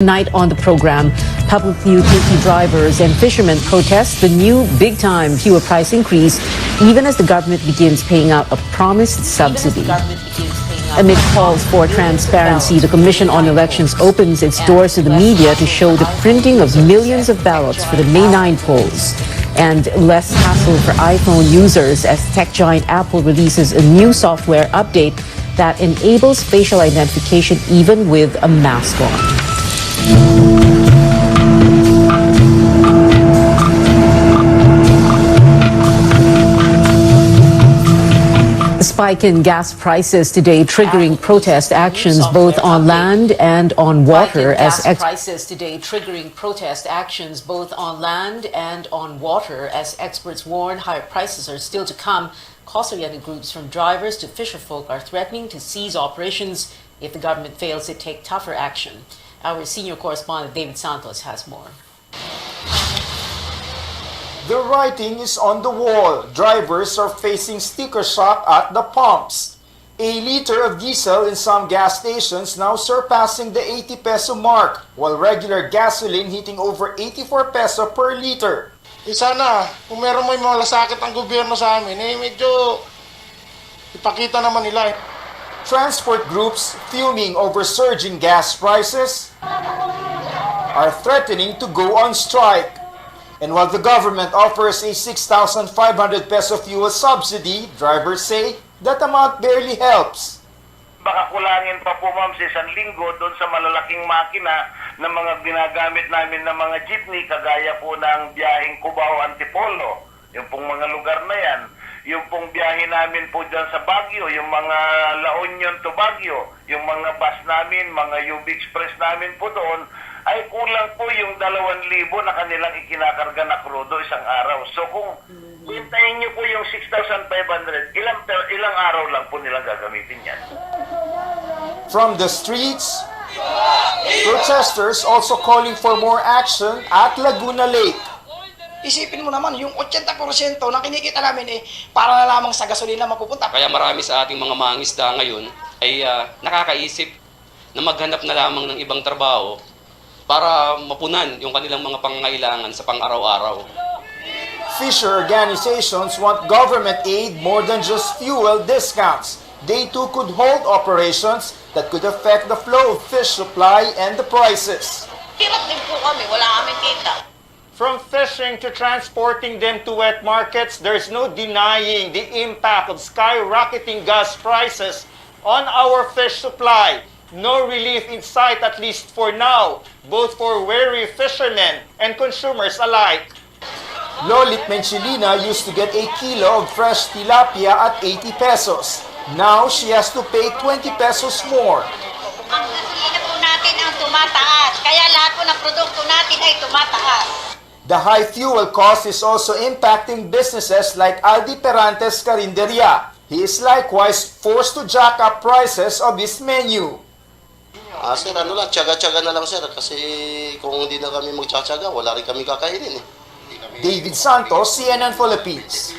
Tonight on the program, public utility drivers and fishermen protest the new big-time fuel price increase, even as the government begins paying out a promised subsidy. Amid calls for transparency, the Commission on Elections opens its doors to the media to show the printing of millions of ballots for the May 9 polls. And less hassle for iPhone users as tech giant Apple releases a new software update that enables facial identification even with a mask on. The spike in gas prices today triggering protest actions both on land and on water as experts warn higher prices are still to come. Cost-oriented groups from drivers to fisherfolk are threatening to cease operations if the government fails to take tougher action. Our senior correspondent David Santos has more. The writing is on the wall. Drivers are facing sticker shock at the pumps. A liter of diesel in some gas stations now surpassing the 80 peso mark, while regular gasoline hitting over 84 peso per liter. Sana, kung meron may malasakit ang gobyerno sa amin, medyo ipakita naman nila. Transport groups fuming over surging gas prices are threatening to go on strike. And while the government offers a 6,500 peso fuel subsidy, drivers say that amount barely helps. Baka kulangin pa po ma'am sa isang linggo doon sa malalaking makina na mga ginagamit namin ng mga jeepney kagaya po ng biyaheng Cubao-Antipolo, yung pong mga lugar na yan. Yung pong biyahe namin po dyan sa Baguio, yung mga La Union to Baguio, yung mga bus namin, mga UB Express namin po doon, ay kulang po yung 2,000 na kanilang ikinakarga na krudo isang araw. So kung hintayin nyo po yung 6,500, ilang araw lang po nilang gagamitin yan. From the streets, protesters also calling for more action at Laguna Lake. Isipin mo naman, yung 80% na kinikita namin para na lamang sa gasolina mapupunta. Kaya marami sa ating mga mangingisda ngayon ay nakakaisip na maghanap na lamang ng ibang trabaho para mapunan yung kanilang mga pangangailangan sa pang-araw-araw. Fisher organizations want government aid more than just fuel discounts. They too could hold operations that could affect the flow of fish supply and the prices. Hirap din po kami, wala kaming kita. From fishing to transporting them to wet markets, there's no denying the impact of skyrocketing gas prices on our fish supply. No relief in sight, at least for now, both for wary fishermen and consumers alike. Lolit Menchilina used to get a kilo of fresh tilapia at 80 pesos. Now she has to pay 20 pesos more. Ang gasolina po natin ang tumataas, kaya lahat po ng produkto natin ay tumataas. The high fuel cost is also impacting businesses like Aldi Perantes Carinderia. He is likewise forced to jack up prices of his menu. Sir, tiyaga-tiyaga na lang sir, kasi kung hindi na kami magtsatsaga, wala rin kami kakainin. David Santos, CNN Philippines.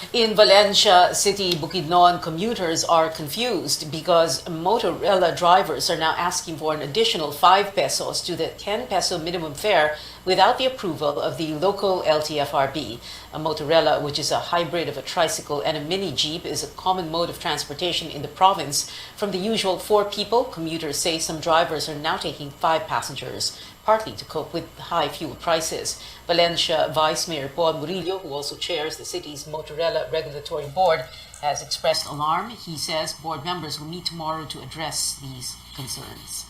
In Valencia City, Bukidnon, commuters are confused because Motorella drivers are now asking for an additional 5 pesos to the 10 peso minimum fare without the approval of the local LTFRB. A Motorella, which is a hybrid of a tricycle and a mini jeep, is a common mode of transportation in the province. From the usual 4 people, commuters say some drivers are now taking 5 passengers, partly to cope with high fuel prices. Valencia Vice Mayor Paul Murillo, who also chairs the city's Motorella Regulatory Board, has expressed alarm. He says board members will meet tomorrow to address these concerns.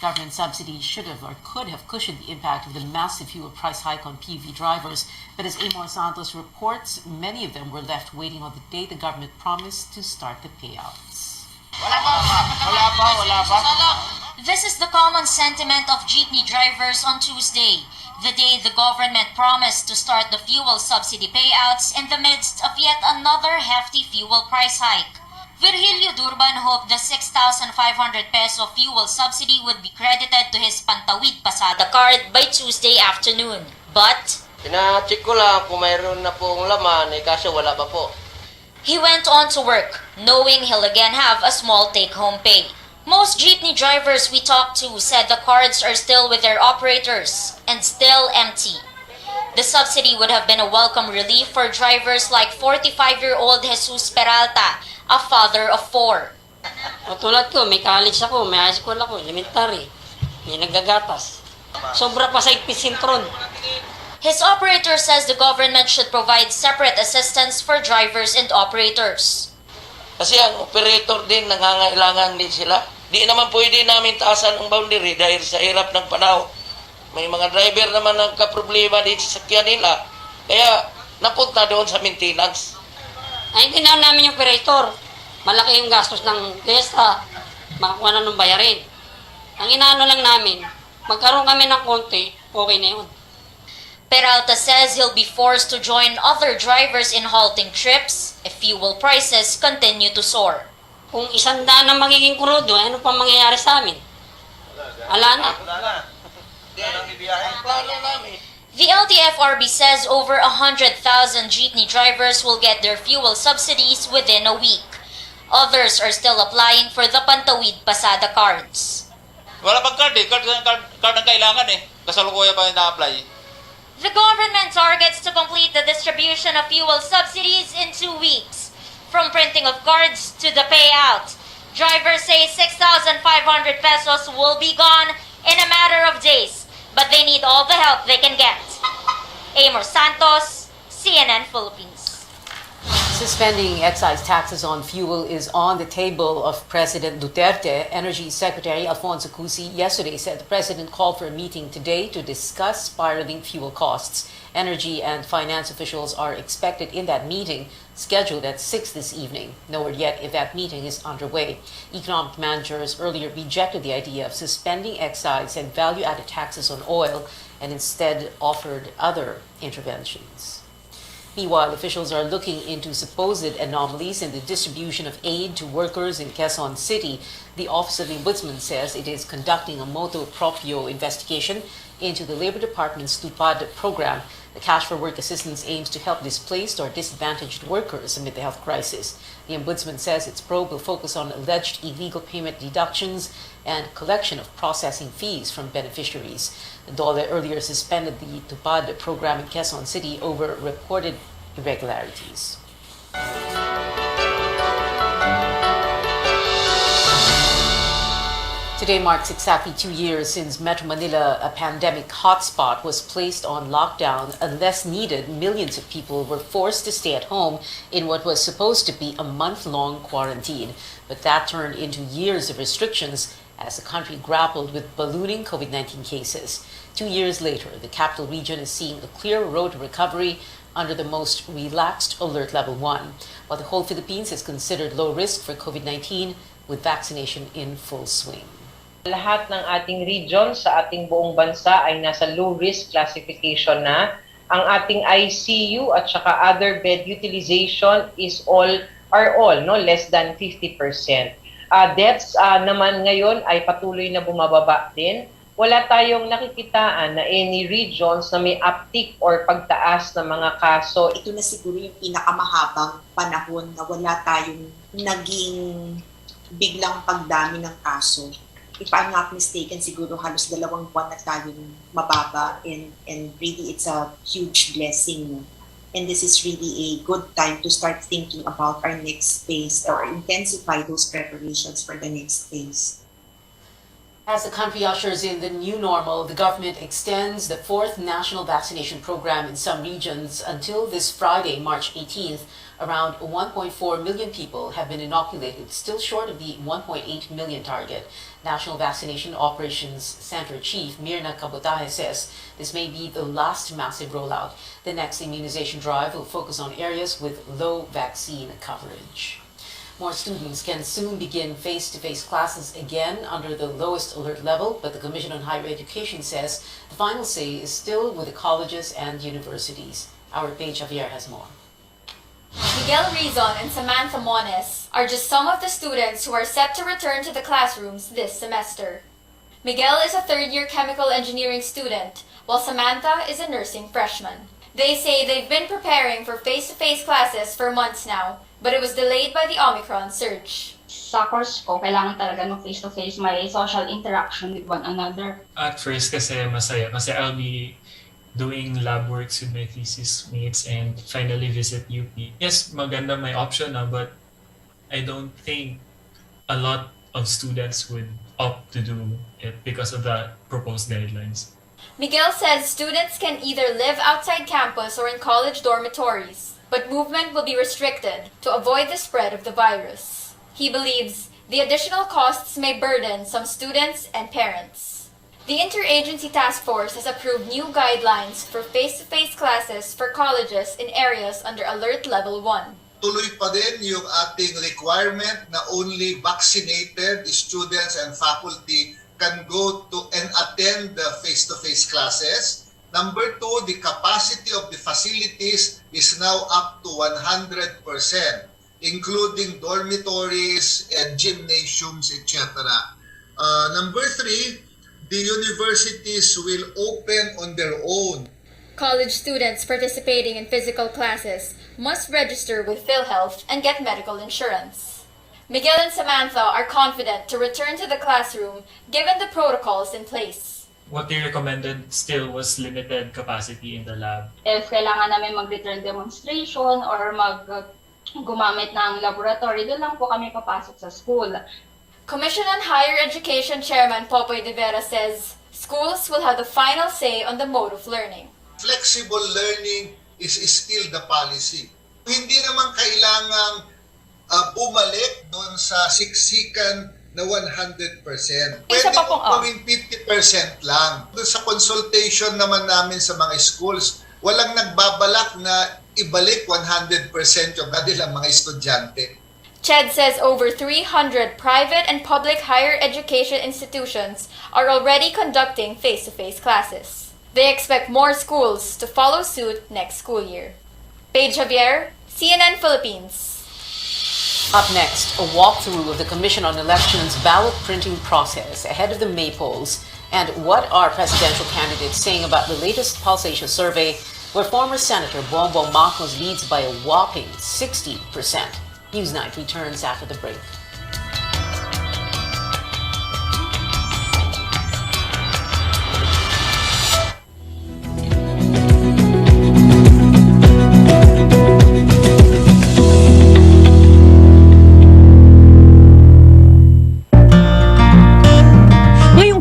Government subsidies should have or could have cushioned the impact of the massive fuel price hike on PV drivers, but as Amor Santos reports, many of them were left waiting on the day the government promised to start the payouts. Wala pa. This is the common sentiment of jeepney drivers on Tuesday, the day the government promised to start the fuel subsidy payouts in the midst of yet another hefty fuel price hike. Virgilio Durban hoped the 6,500 peso fuel subsidy would be credited to his Pantawid Pasada card by Tuesday afternoon. But pina-check ko lang kung mayroon na pong laman, kasi wala pa po. he went on to work, knowing he'll again have a small take-home pay. Most jeepney drivers we talked to said the cards are still with their operators and still empty. The subsidy would have been a welcome relief for drivers like 45-year-old Jesus Peralta, a father of 4. Tulad ko, may college ako, may high school ako, elementary, may naggagatas. Sobra pa sa ipisintron. His operator says the government should provide separate assistance for drivers and operators. Kasi ang operator din, nangangailangan din sila. Di naman pwede namin taasan ang boundary dahil sa hirap ng panahon. May mga driver naman nagka-problema din sa sakyan nila. Kaya napunta doon sa maintenance. Ay, hindi namin yung operator. Malaki yung gastos ng piyesta. Makakuha na ng bayarin. Ang inaano lang namin, magkaroon kami ng konti, okay na yun. Peralta says he'll be forced to join other drivers in halting trips if fuel prices continue to soar. Kung 100 ang magiging krudo, ano pa mangyayari sa amin? Wala na. The LTFRB says over 100,000 jeepney drivers will get their fuel subsidies within a week. Others are still applying for the Pantawid Pasada cards. Wala pang card eh. Card ang kailangan eh. Kasalukuyan pa yung na-apply. The government targets to complete the distribution of fuel subsidies in 2 weeks. From printing of cards to the payout, drivers say 6,500 pesos will be gone in a matter of days, but they need all the help they can get. Amor Santos, CNN Philippines. Suspending excise taxes on fuel is on the table of President Duterte. Energy Secretary Alfonso Cusi yesterday said the president called for a meeting today to discuss spiraling fuel costs. Energy and finance officials are expected in that meeting, scheduled at 6 this evening. No word yet if that meeting is underway. Economic managers earlier rejected the idea of suspending excise and value-added taxes on oil and instead offered other interventions. Meanwhile, officials are looking into supposed anomalies in the distribution of aid to workers in Quezon City. The Office of the Ombudsman says it is conducting a motu proprio investigation into the Labor Department's TUPAD program. The Cash for Work assistance aims to help displaced or disadvantaged workers amid the health crisis. The Ombudsman says its probe will focus on alleged illegal payment deductions and collection of processing fees from beneficiaries. The DOLE earlier suspended the TUPAD program in Quezon City over reported irregularities. Today marks exactly 2 years since Metro Manila, a pandemic hotspot, was placed on lockdown. Unless needed, millions of people were forced to stay at home in what was supposed to be a month-long quarantine. But that turned into years of restrictions as the country grappled with ballooning COVID-19 cases. 2 years later, the capital region is seeing a clear road to recovery under the most relaxed Alert Level 1, while the whole Philippines is considered low risk for COVID-19 with vaccination in full swing. Lahat ng ating region sa ating buong bansa ay nasa low risk classification na. Ang ating ICU at saka other bed utilization is all less than 50%. Deaths naman ngayon ay patuloy na bumababa din. Wala tayong nakikitaan na any regions na may uptick or pagtaas ng mga kaso. Ito na siguro yung pinakamahabang panahon na wala tayong naging biglang pagdami ng kaso. If I'm not mistaken, siguro halos 2 buwan na tayong mababa and really it's a huge blessing. And this is really a good time to start thinking about our next phase or intensify those preparations for the next phase. As the country ushers in the new normal, the government extends the 4th national vaccination program in some regions until this Friday, March 18th. Around 1.4 million people have been inoculated, still short of the 1.8 million target. National Vaccination Operations Center Chief Mirna Kabutahe says this may be the last massive rollout. The next immunization drive will focus on areas with low vaccine coverage. More students can soon begin face-to-face classes again under the lowest alert level, but the Commission on Higher Education says the final say is still with the colleges and universities. Our Paige Javier has more. Miguel Rizon and Samantha Mones are just some of the students who are set to return to the classrooms this semester. Miguel is a third-year chemical engineering student, while Samantha is a nursing freshman. They say they've been preparing for face-to-face classes for months now, but it was delayed by the Omicron surge. Sa course ko, kailangan talaga ng face-to-face, may social interaction with one another. At first kasi masaya kasi I'll be doing lab works with my thesis mates and finally visit UP. Yes, maganda may option na, but I don't think a lot of students would opt to do it because of the proposed guidelines. Miguel says students can either live outside campus or in college dormitories, but movement will be restricted to avoid the spread of the virus. He believes the additional costs may burden some students and parents. The Interagency Task Force has approved new guidelines for face-to-face classes for colleges in areas under Alert Level 1. Tuloy pa din yung ating requirement na only vaccinated students and faculty can go to and attend the face-to-face classes. Number two, the capacity of the facilities is now up to 100%, including dormitories and gymnasiums, etc. Number three, the universities will open on their own. College students participating in physical classes must register with PhilHealth and get medical insurance. Miguel and Samantha are confident to return to the classroom given the protocols in place. What they recommended still was limited capacity in the lab. If kailangan namin mag-return demonstration or gumamit ng laboratory, doon lang po kami papasok sa school. Commission on Higher Education Chairman Popoy de Vera says schools will have the final say on the mode of learning. Flexible learning is still the policy. Hindi naman kailangang bumalik doon sa siksikan na 100%. Pwede po gawin 50% lang. Doon sa consultation naman namin sa mga schools, walang nagbabalak na ibalik 100% yung kanilang mga estudyante. Ched says over 300 private and public higher education institutions are already conducting face-to-face classes. They expect more schools to follow suit next school year. Paige Javier, CNN Philippines. Up next, a walkthrough of the Commission on Elections ballot printing process ahead of the May polls, and what are presidential candidates saying about the latest Pulse Asia survey, where former Senator Bongbong Marcos leads by a whopping 60%. Newsnight returns after the break.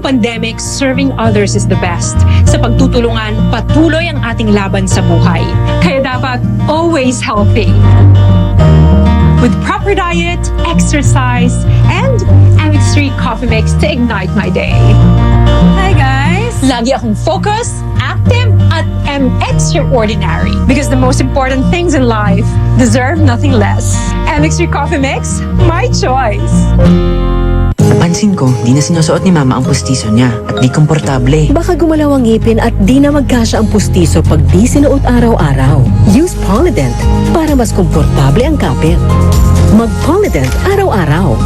Pandemic, serving others is the best. Sa pagtutulungan, patuloy ang ating laban sa buhay. Kaya dapat always healthy. With proper diet, exercise, and MX3 coffee mix to ignite my day. Hi guys! Lagi akong focused, active, at extraordinary. Because the most important things in life deserve nothing less. MX3 coffee mix, my choice. Napansin ko, di na sinusuot ni Mama ang pustiso niya at di komportable. Baka gumalaw ang ngipin at di na magkasya ang pustiso pag di sinuot araw-araw. Use Polident para mas komportable ang kapit. Mag-Polident araw-araw.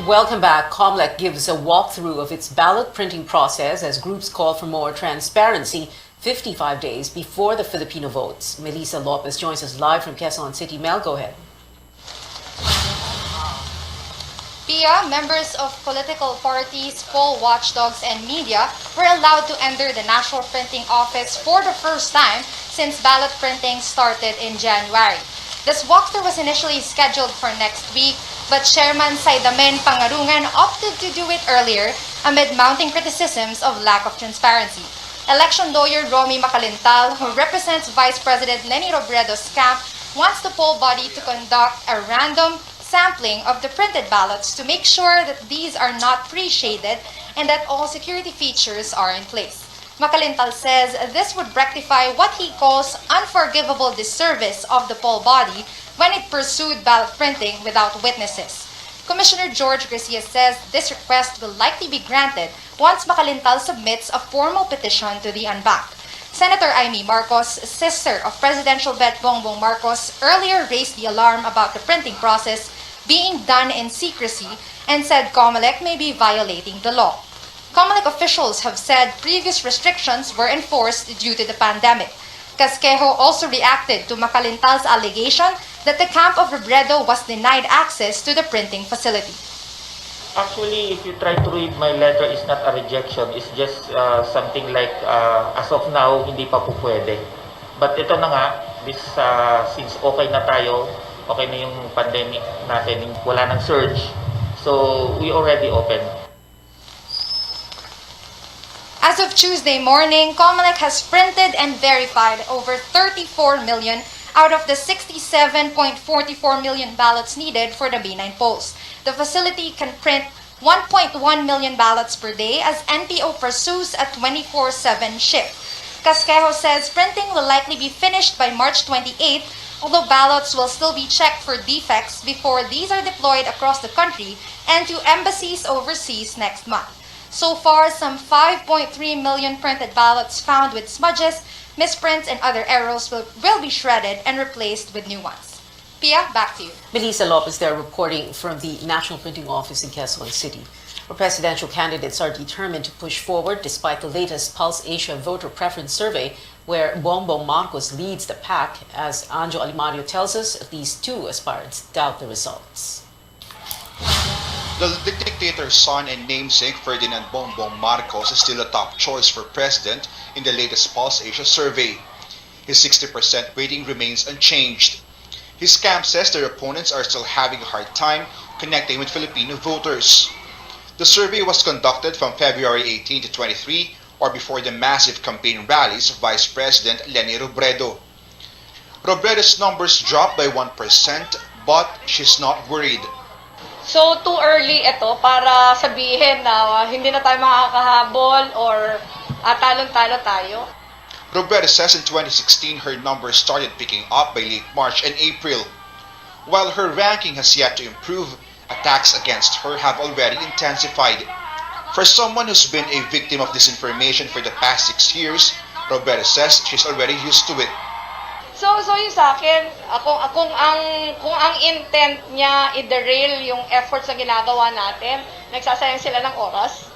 Welcome back. COMELEC gives a walkthrough of its ballot printing process as groups call for more transparency 55 days before the Filipino votes. Melissa Lopez joins us live from Quezon City. Mel, go ahead. Pia, members of political parties, poll watchdogs, and media were allowed to enter the National Printing Office for the first time since ballot printing started in January. This walkthrough was initially scheduled for next week, but Chairman Saidamen Pangarungan opted to do it earlier amid mounting criticisms of lack of transparency. Election lawyer Romy Macalintal, who represents Vice President Lenny Robredo's camp, wants the poll body to conduct a random sampling of the printed ballots to make sure that these are not pre-shaded and that all security features are in place. Macalintal says this would rectify what he calls unforgivable disservice of the poll body when it pursued ballot printing without witnesses. Commissioner George Garcia says this request will likely be granted once Macalintal submits a formal petition to the unbanked. Senator Amy Marcos, sister of Presidential Bet Bongbong Marcos, earlier raised the alarm about the printing process being done in secrecy and said COMELEC may be violating the law. COMELEC officials have said previous restrictions were enforced due to the pandemic. Casquejo also reacted to Macalintal's allegation that the camp of Robredo was denied access to the printing facility. Actually, if you try to read my letter, it's not a rejection. It's just something like, as of now, hindi pa po pwede. But ito na nga, since okay na tayo, okay na yung pandemic natin, wala nang surge, so we already open. As of Tuesday morning, COMELEC has printed and verified over 34 million out of the 67.44 million ballots needed for the B9 polls. The facility can print 1.1 million ballots per day as NPO pursues a 24/7 shift. Casquejo says printing will likely be finished by March 28, although ballots will still be checked for defects before these are deployed across the country and to embassies overseas next month. So far, some 5.3 million printed ballots found with smudges, misprints, and other errors will be shredded and replaced with new ones. Pia, back to you. Melissa Lopez there reporting from the National Printing Office in Quezon City. Our presidential candidates are determined to push forward despite the latest Pulse Asia voter preference survey where Bongbong Marcos leads the pack. As Anjo Alimario tells us, at least 2 aspirants doubt the results. The dictator's son and namesake Ferdinand Bongbong Marcos is still a top choice for president in the latest Pulse Asia survey. His 60% rating remains unchanged. His camp says their opponents are still having a hard time connecting with Filipino voters. The survey was conducted from February 18 to 23, or before the massive campaign rallies of Vice President Leni Robredo. Robredo's numbers dropped by 1%, but she's not worried. So, too early ito para sabihin na hindi na tayo makakahabol or talon-talo tayo. Robredo says in 2016 her numbers started picking up by late March and April. While her ranking has yet to improve, attacks against her have already intensified. For someone who's been a victim of disinformation for the past 6 years, Robredo says she's already used to it. So yung sa akin, kung ang intent niya i-derail yung efforts na ginagawa natin, nagsasayang sila ng oras.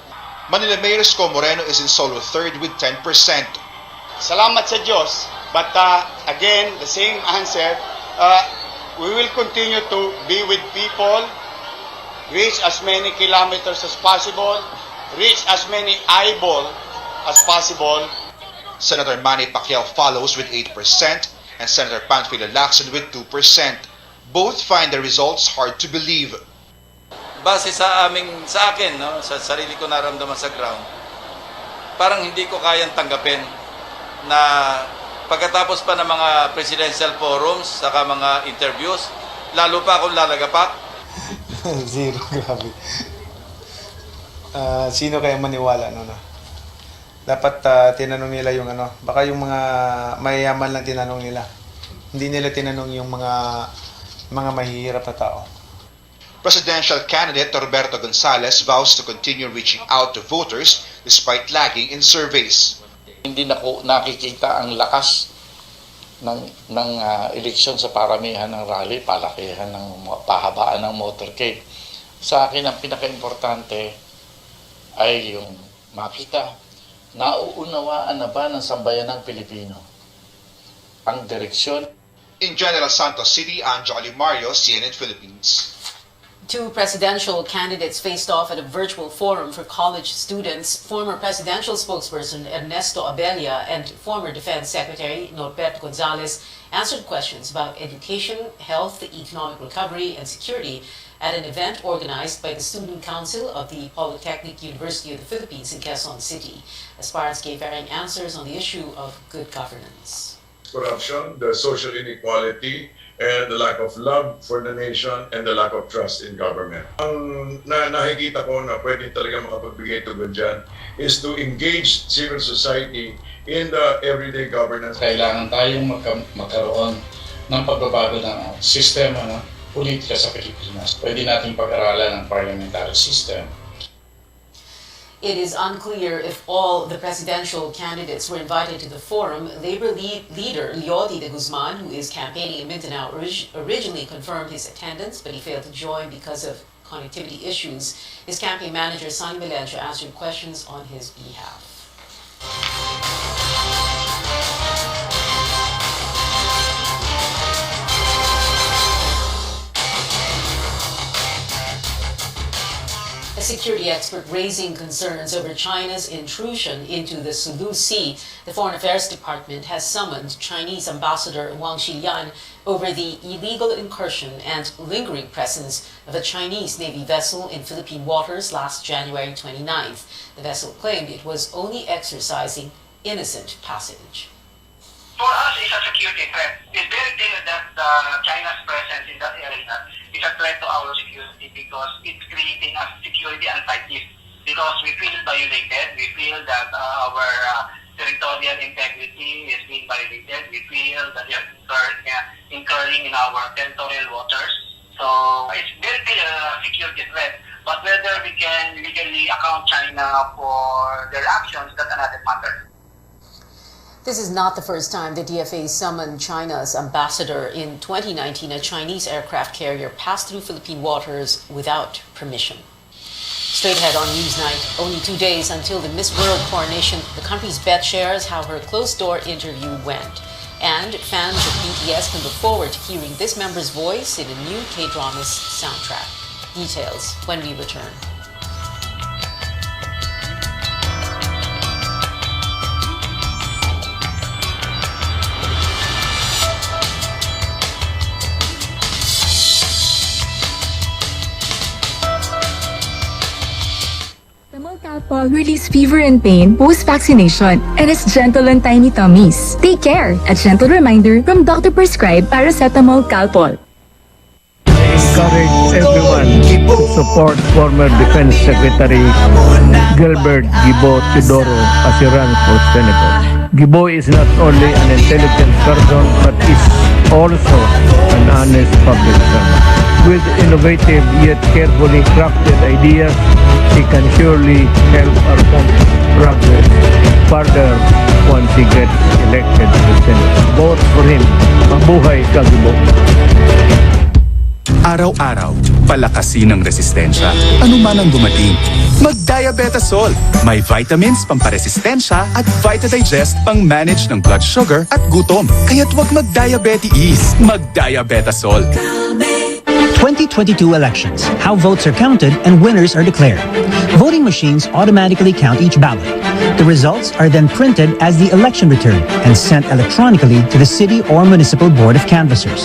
Manila Mayor Isko Moreno is in solo third with 10%. Salamat sa Diyos, but again, the same answer, we will continue to be with people, reach as many kilometers as possible, reach as many eyeball as possible. Senator Manny Pacquiao follows with 8% and Senator Panfilo Lacson with 2%. Both find the results hard to believe. Base sa akin, no, sa sarili ko naramdaman sa ground, parang hindi ko kayang tanggapin na pagkatapos pa ng mga presidential forums, saka mga interviews, lalo pa akong lalagapak. Zero, grabe. Sino kaya maniwala, no? Dapat tinanong nila yung baka yung mga mayayaman lang tinanong nila. Hindi nila tinanong yung mga mahihirap na tao. Presidential candidate Roberto Gonzales vows to continue reaching out to voters despite lagging in surveys. Hindi na ko nakikita ang lakas ng eleksyon sa paramihan ng rally, palakihan ng pahabaan ng motorcade. Sa akin, ang pinaka-importante ay yung makita, nauunawaan na ba ng sambayan ng Pilipino ang direksyon. In General Santos City, Anjo Alimario, CNN Philippines. 2 presidential candidates faced off at a virtual forum for college students. Former presidential spokesperson Ernesto Abella and former Defense Secretary Norberto Gonzales answered questions about education, health, economic recovery, and security at an event organized by the Student Council of the Polytechnic University of the Philippines in Quezon City. Aspirants gave varying answers on the issue of good governance. Corruption, the social inequality, and the lack of love for the nation and the lack of trust in government. Ang nakikita ko na pwede talaga makapagbigay tugod dyan is to engage civil society in the everyday governance. Kailangan tayong magkaroon ng pagbabago ng sistema ng politika sa Pilipinas. Pwede nating pag-aralan ang parliamentary system. It is unclear if all the presidential candidates were invited to the forum. Labor leader Leody de Guzman, who is campaigning in Mindanao, originally confirmed his attendance, but he failed to join because of connectivity issues. His campaign manager, Sonny Melencio, answered questions on his behalf. A security expert raising concerns over China's intrusion into the Sulu Sea. The Foreign Affairs Department has summoned Chinese Ambassador Wang Xilian over the illegal incursion and lingering presence of a Chinese Navy vessel in Philippine waters last January 29th. The vessel claimed it was only exercising innocent passage. For us, it's a security threat. It's very clear that China's presence in that area is a threat to our security because it's creating a security anxiety. Because we feel violated, we feel that our territorial integrity is being violated, we feel that we are incurring in our territorial waters. So it's very clear a security threat. But whether we can legally account China for their actions, that's another matter. This is not the first time the DFA summoned China's ambassador. In 2019, a Chinese aircraft carrier passed through Philippine waters without permission. Straight ahead on Newsnight, only 2 days until the Miss World coronation, the country's bet shares how her closed-door interview went. And fans of BTS can look forward to hearing this member's voice in a new K-drama's soundtrack. Details when we return. Calpol relieves fever and pain post-vaccination and is gentle on tiny tummies. Take care! A gentle reminder from doctor-prescribed paracetamol Calpol. Encourage everyone to support former Defense Secretary Gilbert Gibo Teodoro as he runs for Senator. Gibo is not only an intelligent person but is also an honest public servant. With innovative yet carefully crafted ideas, he can surely help our country progress further once he gets elected to the Senate. Vote for him. Mabuhay ka, Gibo. Araw-araw, palakasin ang resistensya. Ano man ang dumating, mag-diabetasol. May vitamins pamparesistensya at VitaDigest pang manage ng blood sugar at gutom. Kaya't huwag mag-diabetes. Mag-diabetasol. 2022 elections. How votes are counted and winners are declared. Voting machines automatically count each ballot. The results are then printed as the election return and sent electronically to the city or municipal board of canvassers.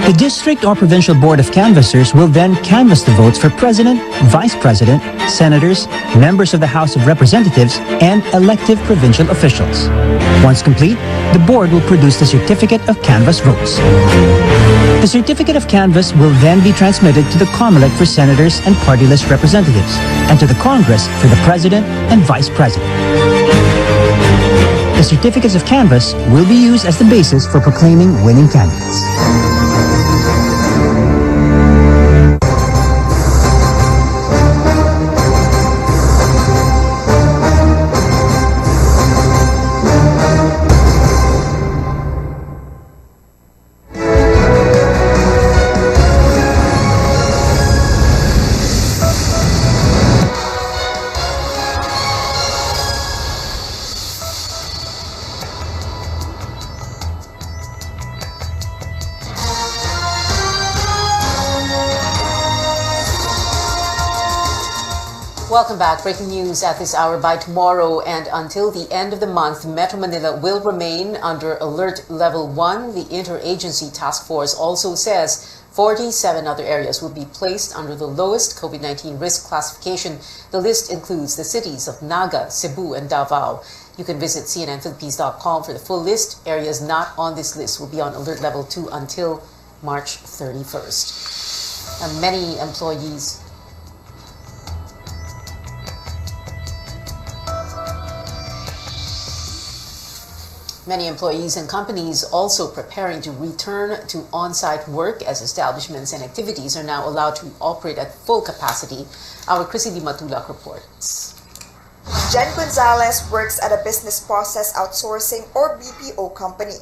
The district or provincial board of canvassers will then canvass the votes for president, vice president, senators, members of the House of Representatives, and elective provincial officials. Once complete, the board will produce the certificate of canvass votes. The certificate of canvass will then be transmitted to the COMELEC for senators and party list representatives, and to the Congress for the president and vice president. The certificates of canvass will be used as the basis for proclaiming winning candidates. Welcome back. Breaking news at this hour. By tomorrow and until the end of the month, Metro Manila will remain under Alert Level 1. The Interagency Task Force also says 47 other areas will be placed under the lowest COVID-19 risk classification. The list includes the cities of Naga, Cebu, and Davao. You can visit cnnphilippines.com for the full list. Areas not on this list will be on Alert Level 2 until March 31st. And many employees Many employees and companies also preparing to return to on-site work as establishments and activities are now allowed to operate at full capacity. Our Chrissy Matulak reports. Jen Gonzalez works at a business process outsourcing or BPO company.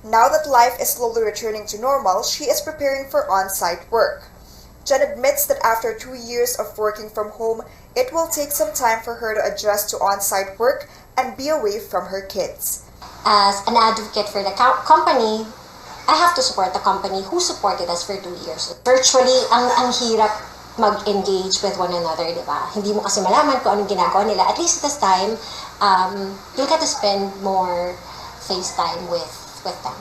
Now that life is slowly returning to normal, she is preparing for on-site work. Jen admits that after 2 years of working from home, it will take some time for her to adjust to on-site work and be away from her kids. As an advocate for the company, I have to support the company who supported us for 2 years. Virtually, ang hirap mag-engage with one another, di ba? Hindi mo kasi malaman kung anong ginagawa nila. At least this time, you'll get to spend more face time with them.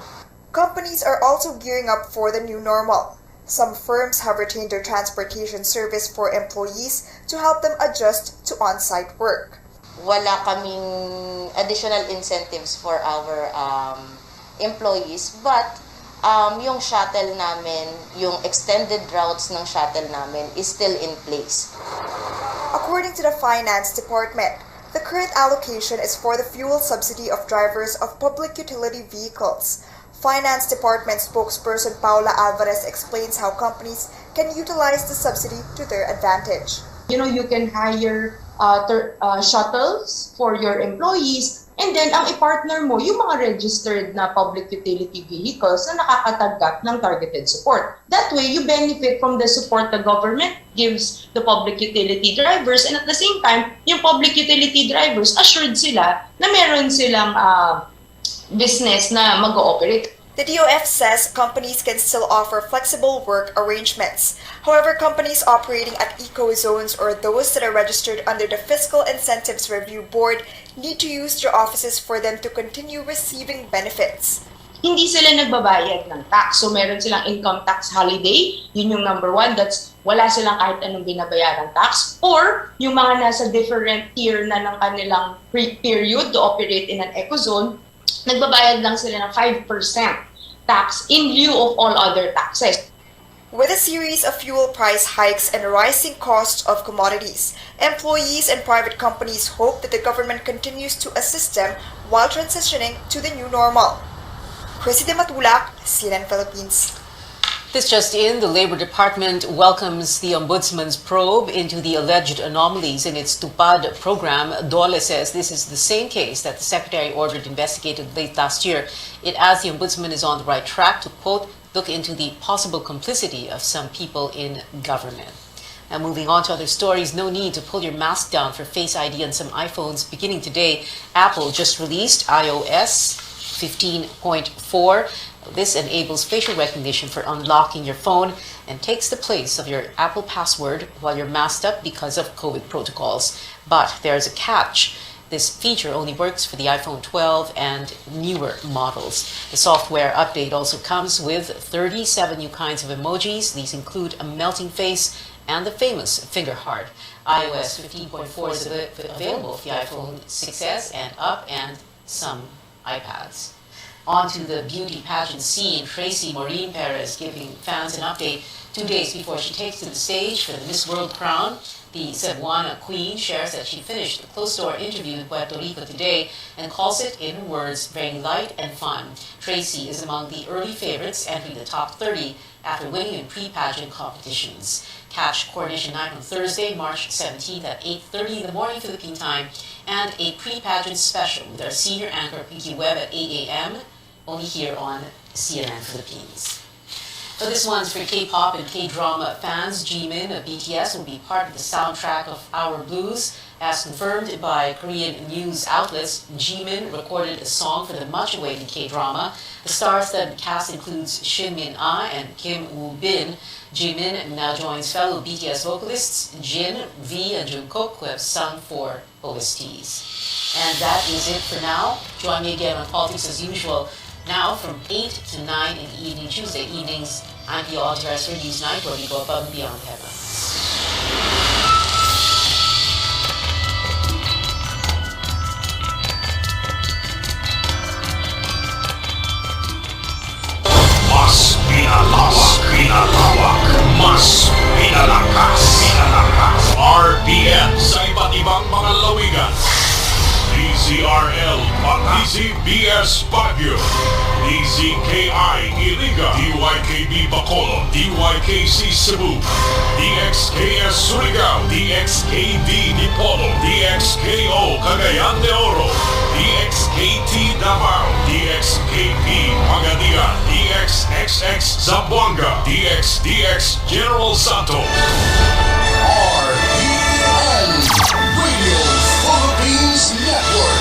Companies are also gearing up for the new normal. Some firms have retained their transportation service for employees to help them adjust to on-site work. Wala kaming additional incentives for our employees, but yung shuttle namin, yung extended routes ng shuttle namin is still in place. According to the Finance Department, the current allocation is for the fuel subsidy of drivers of public utility vehicles. Finance Department spokesperson Paula Alvarez explains how companies can utilize the subsidy to their advantage. You can hire shuttles for your employees, and then ang i-partner mo yung mga registered na public utility vehicles na nakakatanggap ng targeted support. That way, you benefit from the support the government gives the public utility drivers, and at the same time, yung public utility drivers assured sila na meron silang business na mag-ooperate. The DOF says companies can still offer flexible work arrangements. However, companies operating at eco-zones or those that are registered under the Fiscal Incentives Review Board need to use their offices for them to continue receiving benefits. Hindi sila nagbabayad ng tax. So meron silang income tax holiday. Yun yung number one. That's wala silang kahit anong binabayarang tax. Or yung mga nasa different tier na ng kanilang period to operate in an eco-zone, nagbabayad lang sila ng 5% tax in lieu of all other taxes. With a series of fuel price hikes and rising costs of commodities, employees and private companies hope that the government continues to assist them while transitioning to the new normal. Chrissy Matulak, CNN Philippines. This just in, the Labor Department welcomes the Ombudsman's probe into the alleged anomalies in its TUPAD program. Dole says this is the same case that the Secretary ordered investigated late last year. It adds the Ombudsman is on the right track to, quote, look into the possible complicity of some people in government. Now moving on to other stories, no need to pull your mask down for Face ID on some iPhones. Beginning today, Apple just released iOS 15.4. This enables facial recognition for unlocking your phone and takes the place of your Apple password while you're masked up because of COVID protocols. But there's a catch. This feature only works for the iPhone 12 and newer models. The software update also comes with 37 new kinds of emojis. These include a melting face and the famous finger heart. iOS 15.4 is available for the iPhone 6s and up and some iPads. On to the beauty pageant scene, Tracy Maureen Perez giving fans an update 2 days before she takes to the stage for the Miss World crown. The Cebuana queen shares that she finished the closed-door interview in Puerto Rico today and calls it, in her words, very light and fun. Tracy is among the early favorites entering the top 30 after winning in pre-pageant competitions. Catch Coronation Night on Thursday, March 17th at 8:30 in the morning Philippine time, and a pre-pageant special with our senior anchor Pinky Webb at 8 a.m. only here on CNN Philippines. So this one's for K-pop and K-drama fans. Jimin of BTS will be part of the soundtrack of Our Blues. As confirmed by Korean news outlets, Jimin recorded a song for the much-awaited K-drama. The star-studded cast includes Shin Min-ah and Kim Woo-bin. Jimin now joins fellow BTS vocalists Jin, V, and Jungkook, who have sung for OSTs. And that is it for now. Join me again on Politics as usual. Now from 8 to 9 in the evening, Tuesday evenings, I'm the Authorized for Newsnight, where we go above and beyond the headlines. Mas pinalawak, mas pinalakas. RPN sa iba't ibang mga lawigan. DZRL, Makisig, RBS Baguio, DZKI Iliga, DYKB Bacolod, DYKC Cebu, DXKS Surigao, DXKD Dipolo, DXKO Cagayan de Oro, DXKT Davao, DXKP Pagadian, DXXX Zamboanga, DXDX General Santos. RPN Radio Philippines Network,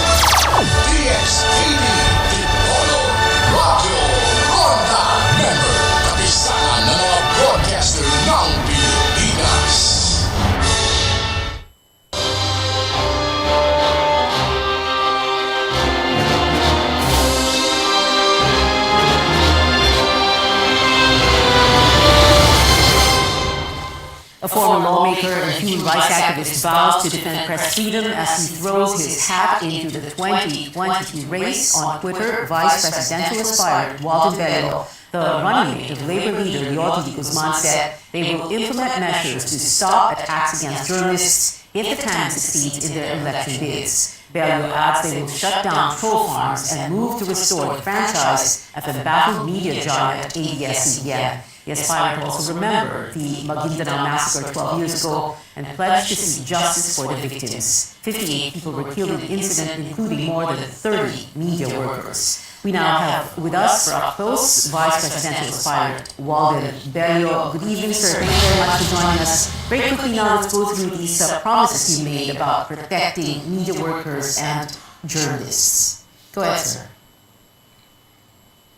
DXTV Dipolo Radio Ronda Member, kapisanan ng mga broadcaster ng Pilipinas. A former lawmaker and human rights activist vows to defend press freedom as he throws his hat into the 2022 race. On Twitter, Vice Presidential aspirant Walter Bello, the running mate of Labor leader Yodi Guzman, said they will implement measures to stop attacks against journalists if the TAN succeeds in their election bids. Bello adds they will shut down troll farms and move to restore the franchise at the embattled media giant ABS-CBN. The aspirant also remembered the Maguindanao massacre 12 years ago and pledged to seek justice for the victims. 58 people were killed in the incident, including more than 30 media workers. We now have with us for up close Vice Presidential aspirant Walden Bello. Good evening, sir. Thank you very much for joining us. Very quickly now, let's go through these promises you made about protecting media workers and journalists. Go ahead, sir.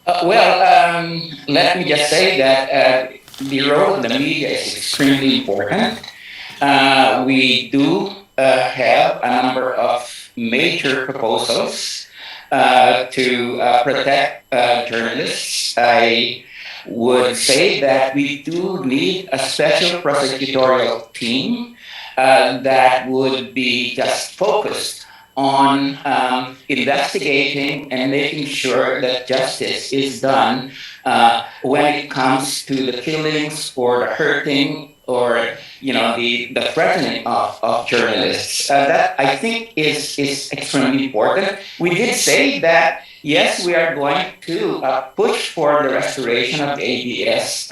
Let me just say that the role of the media is extremely important. We do have a number of major proposals to protect journalists. I would say that we do need a special prosecutorial team that would be just focused on investigating and making sure that justice is done when it comes to the killings or the hurting or the threatening of journalists. That I think is extremely important. We did say that yes, we are going to push for the restoration of the ABS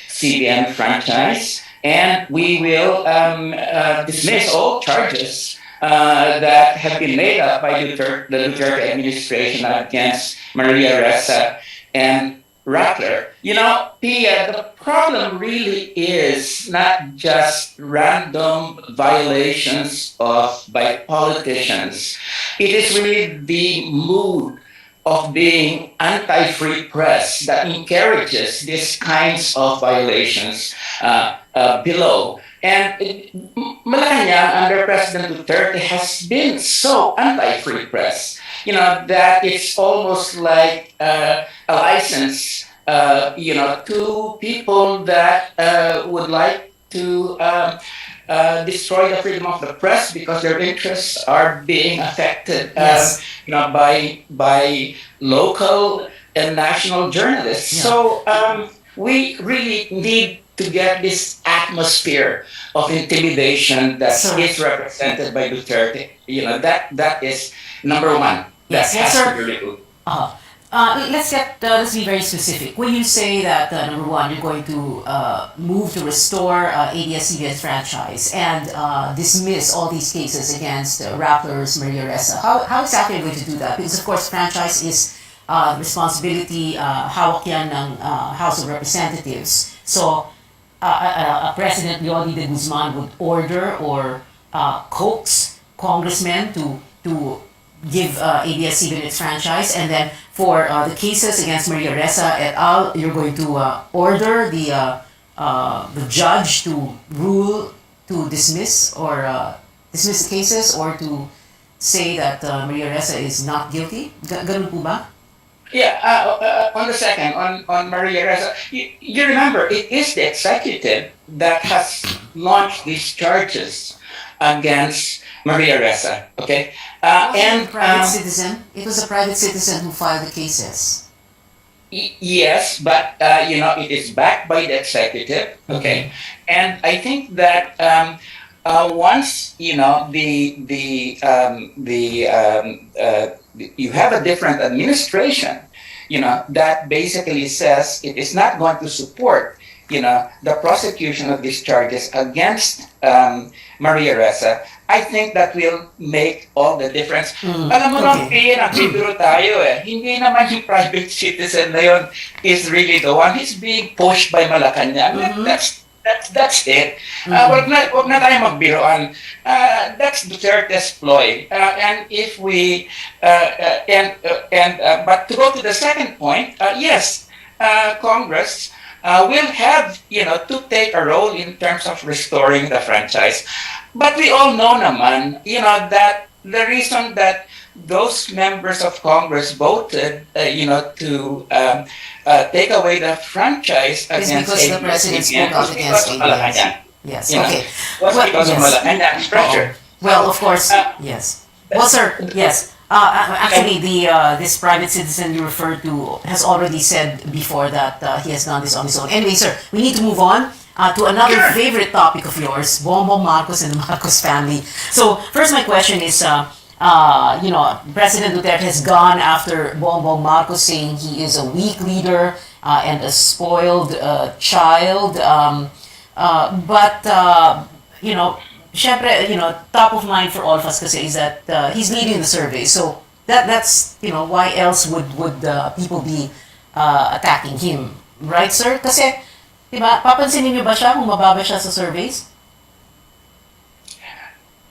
CBN franchise, and we will dismiss all charges that have been made up by the Duterte administration against Maria Ressa and Rappler. Pia, the problem really is not just random violations by politicians. It is really the mood of being anti-free press that encourages these kinds of violations below. And Malacanang under President Duterte has been so anti-free press, that it's almost like a license, to people that would like to destroy the freedom of the press because their interests are being affected, by local and national journalists. Yeah. So we really need to get this atmosphere of intimidation that is represented by Duterte. That is number one. That has to be removed. Let's be very specific. When you say that number one, you're going to move to restore ABS-CBN's franchise and dismiss all these cases against Rapplers, Maria Ressa, how exactly are you going to do that? Because of course, franchise is responsibility hawak yan ng House of Representatives. So President Yodi de Guzman would order or coax congressmen to give ABS-CBN its franchise, and then for the cases against Maria Ressa et al., you're going to order the judge to rule to dismiss the cases or to say that Maria Ressa is not guilty. Ganun po ba? Yeah, on the second, on Maria Ressa, you remember, it is the executive that has launched these charges against Maria Ressa, okay? Private citizen. It was a private citizen who filed the cases. Yes, but it is backed by the executive, okay? And I think that once you have a different administration, that basically says it is not going to support, the prosecution of these charges against Maria Ressa. I think that will make all the difference. Alam mo nung nakibiro tayo hindi naman yung private citizen na yun is really the one. He's being pushed by Malacanang. That's it. Wag na tayo magbiroan. That's Duterte's ploy. And if we but to go to the second point, yes, Congress will have to take a role in terms of restoring the franchise. But we all know naman, that the reason that those members of Congress voted, to take away the franchise against because the president spoke out against ABS. Yes. Okay. Was because of Malacanang's pressure. Well, of course. Yes. Well, sir. Yes. Actually, this private citizen you referred to has already said before that he has done this on his own. Anyway, sir, we need to move on to another favorite topic of yours, Bongbong Marcos and the Marcos family. So, first, my question is, President Duterte has gone after Bongbong Marcos, saying he is a weak leader and a spoiled child. Syempre, top of mind for all of us kasi is that he's leading the survey. So that's why else would people be attacking him, right, sir? Kasi, diba, papansinin niyo ba siya kung mababa siya sa surveys?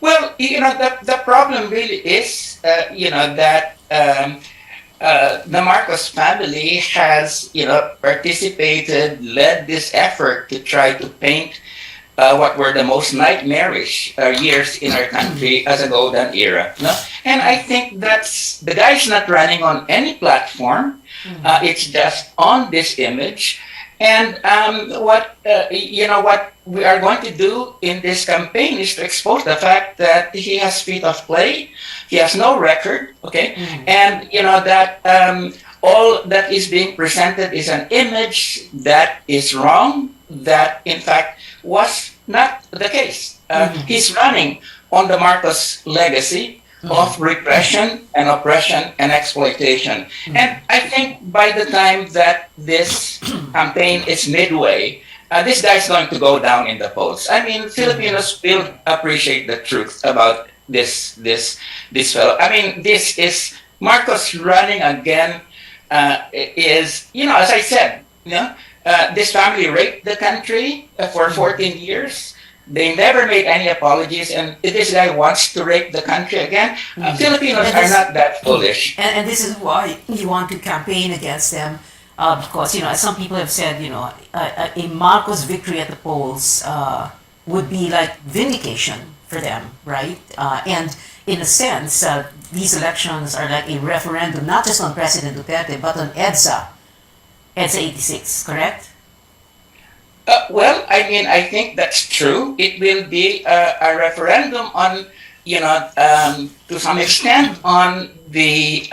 Well, the problem really is, that the Marcos family has, participated, led this effort to try to paint what were the most nightmarish years in our country as a golden era. No? And I think that's, the guy's not running on any platform. It's just on this image. And what we are going to do in this campaign is to expose the fact that he has feet of clay, he has no record, okay, and that all that is being presented is an image that is wrong, that in fact was not the case. He's running on the Marcos legacy of repression and oppression and exploitation. And I think by the time that this campaign is midway, this guy's going to go down in the polls. I mean, Filipinos will appreciate the truth about this fellow. I mean, this is Marcos running again. Is, as I said, this family raped the country for 14 years. They never made any apologies, and if this guy wants to rape the country again, Filipinos are not that foolish. And this is why you want to campaign against them, because, as some people have said, a Marcos victory at the polls would be like vindication for them, right? And in a sense, these elections are like a referendum, not just on President Duterte, but on EDSA 86, correct? Well, I mean, I think that's true. It will be a referendum on, to some extent, on the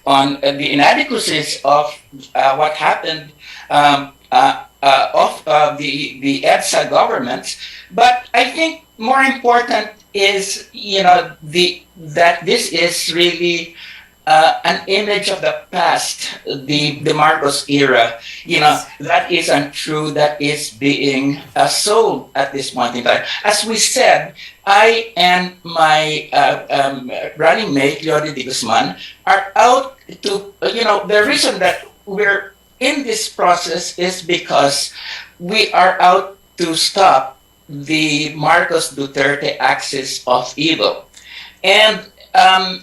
inadequacies of what happened of the EDSA governments. But I think more important is, that this is really an image of the past, the Marcos era. That is untrue, that is being sold at this point in time. As we said, I and my running mate, Leody de Guzman, are out to, the reason that we're in this process is because we are out to stop the Marcos Duterte axis of evil. And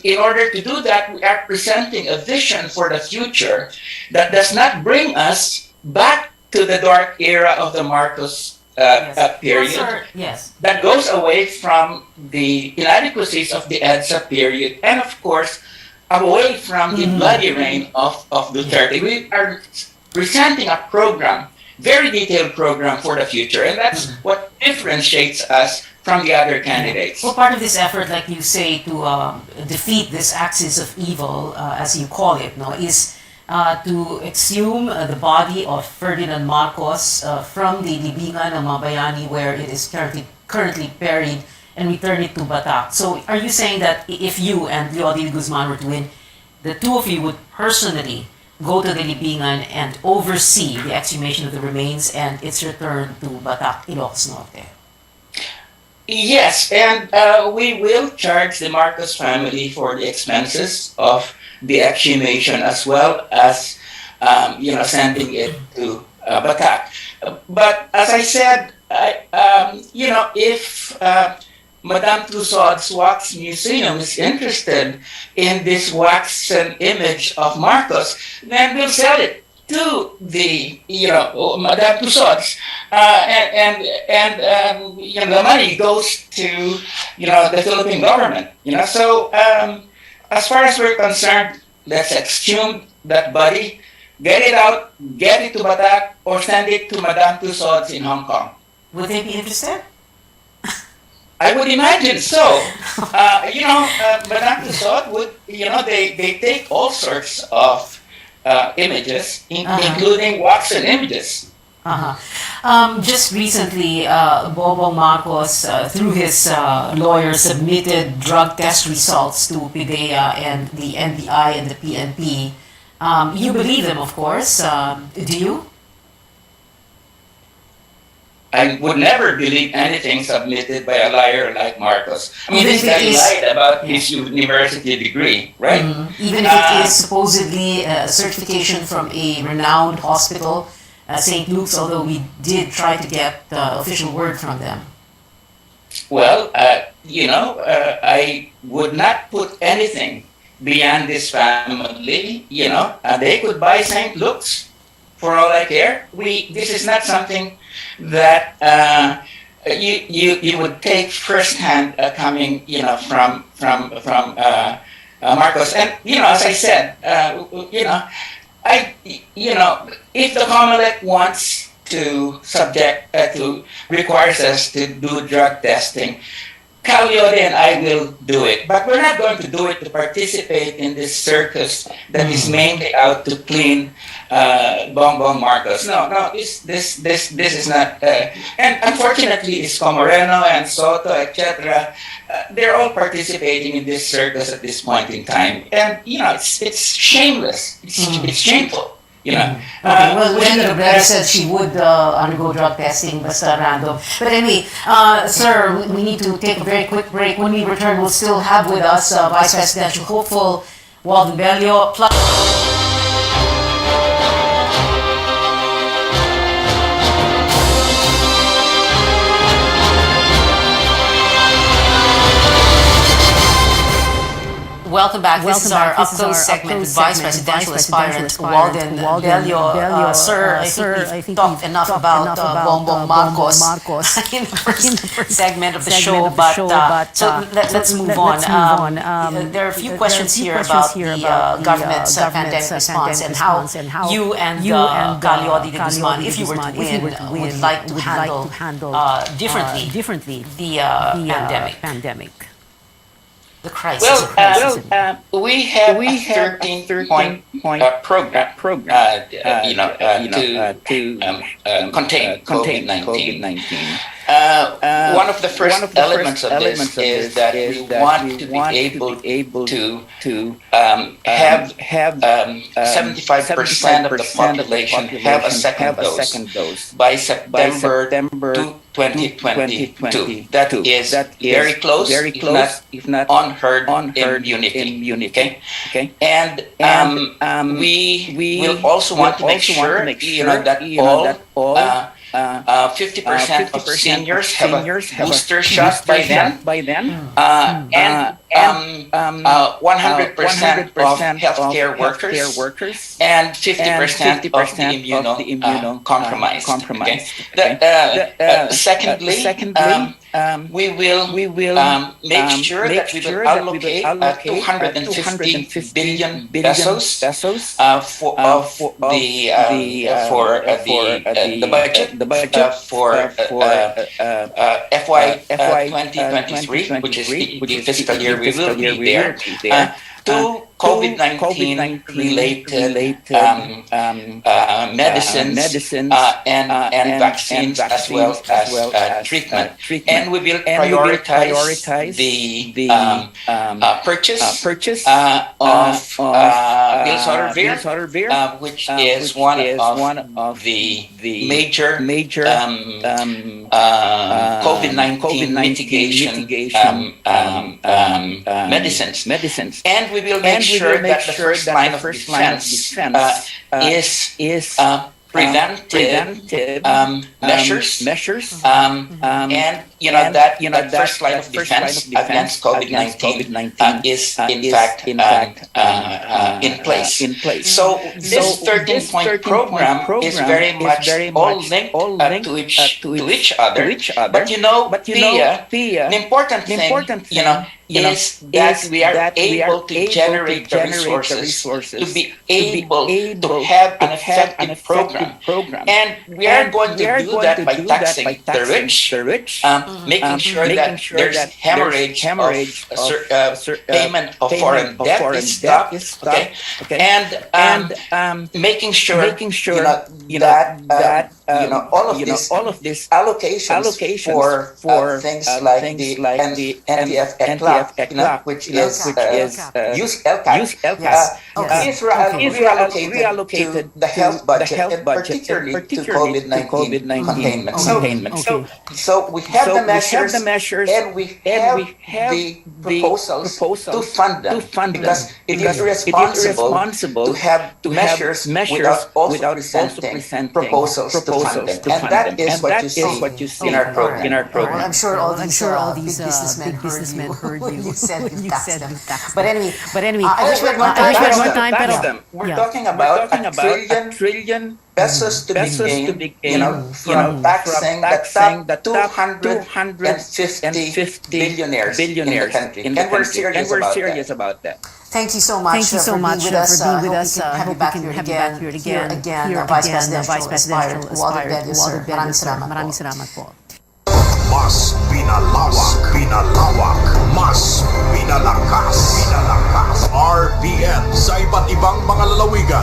in order to do that, we are presenting a vision for the future that does not bring us back to the dark era of the Marcos period. Yes. That goes away from the inadequacies of the EDSA period, and of course, away from the bloody reign of Duterte. We are presenting a program, very detailed program for the future, and that's what differentiates us from the other candidates. Well, part of this effort, like you say, to defeat this axis of evil, as you call it, is to exhume the body of Ferdinand Marcos from the libingan ng Mabayani where it is currently buried and return it to Batak. So are you saying that if you and Leodil Guzman were to win, the two of you would personally go to the libingan and oversee the exhumation of the remains and its return to Batak, Ilocos Norte? Yes, and we will charge the Marcos family for the expenses of the exhumation as well as, sending it to Batak. But as I said, if Madame Tussauds Wax Museum is interested in this waxen image of Marcos, then we'll sell it to the, Madame Tussauds, and the money goes to, the Philippine government. So as far as we're concerned, let's exhume that body, get it out, get it to Batak, or send it to Madame Tussauds in Hong Kong. Would they be interested? I would imagine so. Madame Tussauds would, they take all sorts of images, including waxen images. Just recently, Bongbong Marcos, through his lawyer, submitted drug test results to PIDEA and the NBI and the PNP. You believe them, of course. Do you? I would never believe anything submitted by a liar like Marcos. I mean, Even this if it guy is- lied about his university degree, right? Even if it is supposedly a certification from a renowned hospital, St. Luke's, although we did try to get official word from them. Well, I would not put anything beyond this family. They could buy St. Luke's for all I care. This is not something that you would take firsthand coming, from Marcos. And as I said, if the COMELEC wants to requires us to do drug testing, Cagliode and I will do it, but we're not going to do it to participate in this circus that is mainly out to clean Bongbong Marcos. No, this is not. And unfortunately, Isko Moreno and Soto, etc., they're all participating in this circus at this point in time, and it's shameless. It's shameful. Okay, well, Jenny Robredo said she would undergo drug testing, basta random. But anyway, sir, we need to take a very quick break. When we return, we'll still have with us Vice Presidential hopeful Walden Bello. Welcome back. This is our up-close segment with Vice Presidential aspirant Walden Bello. Sir, I think we talked enough about Bongbong Marcos in the first segment of the show, but so let's move on. There are a few questions here about the government's pandemic response and how you and Cagliode de Guzman, if you were to win, would like to handle differently the pandemic. The crisis. We have a 13-point program, to contain COVID-19. One of the first elements of this is that we want to be able to have 75% of the population have a second dose by September 2022. That is very close, if not unheard immunity. Okay? And we will also want to make sure that all 50% of seniors have a booster shot by then, and 100% of healthcare workers and 50% of the immunocompromised. Secondly, we will make sure that we will allocate 250 billion pesos for the budget for FY 2023, which is the fiscal year we will be there, to COVID-19 related medicines and vaccines as well as treatment. And we will prioritize the purchase of Gilsottervir, which is one of the major COVID-19 mitigation medicines. And we will make sure that the first line of defense is preventive measures, and that first line of defense against COVID-19 is in fact in place. So this 13-point program is very much all linked to each other. But Pia, the important thing, is that we are able to generate the resources to be able to have an effective program. And we are going to do that by taxing the rich, making sure that there's hemorrhage of payment of foreign debt is stopped, and making sure that all of these allocations for things like the NTF, which is use LCAT, is reallocated to the health budget, and particularly to COVID-19 containment. So we have the measures, and we have the proposals to fund them, because it is irresponsible to have measures without also presenting proposals to fund them. And that is what you see in our program. Well, I'm sure all these big businessmen heard you when you said you taxed them. But anyway, I wish we had more time. We're talking about a trillion pesos to be gained, from taxing the top 250 billionaires in the country. And we're serious about that. Thank you so much for being with us. Hope we can have you back here again, Vice Presidential Aspirant Waldo Bello, sir. Maraming salamat po. Mas pinalawak, mas pinalakas. RPN sa iba't ibang mga lalawigan.